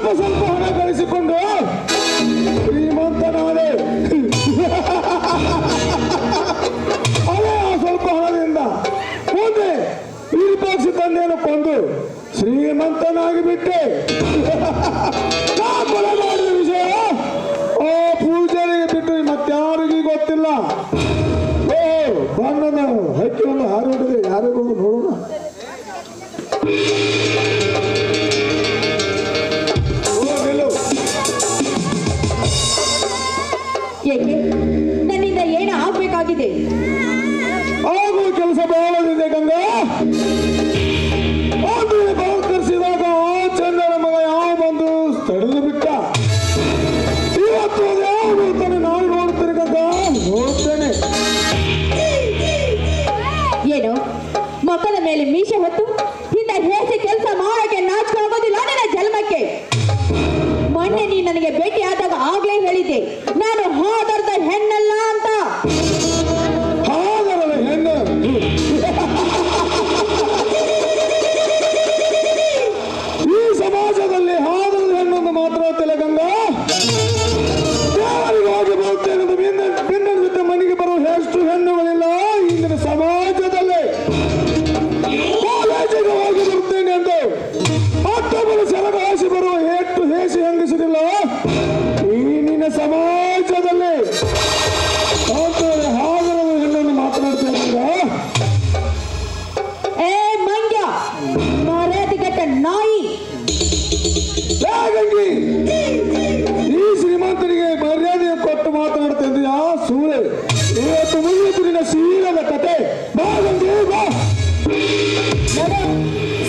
ಸ್ವಲ್ಪ ಸ್ವಲ್ಪ ಹಣ ಗಳಿಸಿಕೊಂಡು ಶ್ರೀಮಂತನಾದೆ. ಅದೇ ಆ ಸ್ವಲ್ಪ ಹಣದಿಂದ ಮುಂದೆ ವಿರೂಪಾಕ್ಷ ತಂದೆಯನ್ನು ಕೊಂದು ಶ್ರೀಮಂತನಾಗಿ ಬಿಟ್ಟೆ. ನಾ ಕೊಲೆ ಮಾಡಿದ ವಿಷಯ ಆ ಪೂಜಾರಿಗೆ ಬಿಟ್ಟು ಮತ್ತಾರಿಗೂ ಗೊತ್ತಿಲ್ಲ. ಓ ಬಣ್ಣದ ಹಕ್ಕಿ ಒಂದು ಹಾರಿಬಿಟ್ಟಿದೆ, ಯಾರಿಗೊಂದು ನೋಡೋಣ. ಏಕೆ ನನ್ನಿಂದ ಏನು ಆಗ್ಬೇಕಾಗಿದೆ? ಆಗುವ ಕೆಲಸ ಬಹಳದಿದೆ ಗಂಗಾ. ಕರೆಸಿದಾಗ ಆ ಚಂದನ ಮಗ ಯಾವ ಬಂದು ತಡೆದು ಬಿಟ್ಟ. ಇವತ್ತು ಅದು ಯಾವುದು ತಾನೆ ನಾನು ನೋಡ್ತೇನೆ ಗಂಗಾ, ನೋಡ್ತೇನೆ. ಏನು ಮಕ್ಕಳ ಮೇಲೆ ಮೀಸೆ ಹೊತ್ತು ಇಂಥ ಹೇಸಿ ಕೆಲಸ ಮಾಡೋಕೆ ನಾಚಿಕೊಳ್ಳೋದಿಲ್ಲ ನಿನ್ನ ಜನ್ಮಕ್ಕೆ. ಮೊನ್ನೆ ನೀ ನನಗೆ ಭೇಟಿ ಆದಾಗ ಆಗ್ಲೇ ಹೇಳಿದ್ದೆ ನಾನು ಹಾದರದ ಹೆಣ್ಣಲ್ಲ ಅಂತ. ಹಾದರದ ಹೆಣ್ಣು? ಈ ಸಮಾಜದಲ್ಲಿ ಹಾದರದ ಹೆಣ್ಣೊಂದು ಮಾತ್ರ ತಿಲ್ಲ ಗಂಗಾ. ದೇವರಿಗೆ ಹೋಗಿ ಬರುತ್ತೇನೆ ಬಿಂದಿನ ಜೊತೆ ಮನೆಗೆ ಬರುವ ಎಷ್ಟು ಹೆಣ್ಣುಗಳಿಲ್ಲ ಇಂದಿನ ಸಮಾಜದಲ್ಲಿ. ಕಾಲೇಜಿಗೆ ಹೋಗಿ ಬರುತ್ತೇನೆ ಎಂದು ಮತ್ತೊಬ್ಬರು ಸೆಲಗಾಸಿ ಬರುವ ಎಷ್ಟು ಹೇಸಿ ಹೆಂಗಸರಿಲ್ಲ ಈ ನಿನ್ನ ಸಮಾಜದಲ್ಲಿ. ಹಾಗರದ ಹೆಣ್ಣನ್ನು ಮಾತನಾಡ್ತೇನೆ. ಏ ಮಂಗ್ಯ, ಮರ್ಯಾದೆಗೆಟ್ಟ ನಾಯಿ. ಗಂಗಿ, ಈ ಶ್ರೀಮಂತನಿಗೆ ಮರ್ಯಾದೆ ಕೊಟ್ಟು ಮಾತನಾಡ್ತಾ ಇದೆಯಾ ಸೂಳೆ? ಇವತ್ತು ಮುಗಿಯಿತು ನಿನ್ನ ಶೀಲದ ಕತೆ. ಬಾ ಗಂಗಿ, ಬಾ.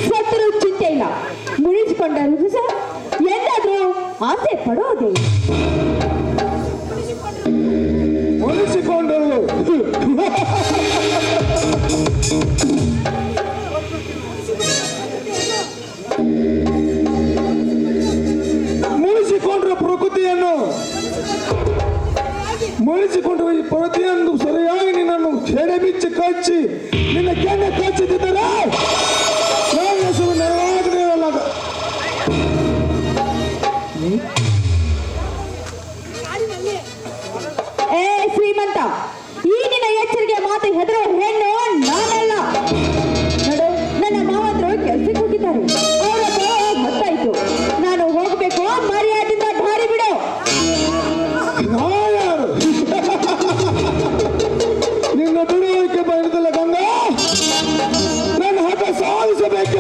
ಸತ್ತರೂ ಚಿಂತೆ ಇಲ್ಲ, ಮುಳಿಸಿಕೊಂಡರು ಸರ್ ಎಂದಾದ್ರೂ ಆಸೆ ಪಡೋದೇ. ಮುನಿಸಿಕೊಂಡರು ಮುನಿಸಿಕೊಂಡ್ರ ಪ್ರಕೃತಿಯನ್ನು ಮುನಿಸಿಕೊಂಡ್ರೆ ಈ ಪ್ರತಿಯೊಂದು ಸರಿಯಾಗಿ ನಿನ್ನನ್ನು ಕೆಡೆ ಬಿಚ್ಚಿ ಕಚ್ಚಿ ನಿನ್ನ ಕೆನ್ನೆ ಕಚ್ಚಿದ್ದರೆ ನನ್ನ ಹೆಸರು ನೆರವಾಗಲಿರಲ್ಲ. ಏ ಶ್ರೀಮಂತ, ಈ ನಿನ್ನ ಎಚ್ಚರಿಕೆ ಮಾತು ಹೆದರೋ ಹೆಣ್ಣು ನಾನಲ್ಲ. ನೋಡು, ನನ್ನ ಮಾವಂತರು ಕೆಲ್ಸಕ್ಕೆ ಹೋಗಿದ್ದಾರೆ. ಅವರ ಗೊತ್ತಾಯ್ತು, ನಾನು ಹೋಗ್ಬೇಕು. ಮರ್ಯಾದಿಂದ ದಾರಿ ಬಿಡು. ಯಾರು ನಿನ್ನ ಬಿಡುವಿಕೆ ಬಯದಿಲ್ಲ ಗಂಗಾ. ನನ್ನ ಹಠ ಸಾಧಿಸಬೇಕು.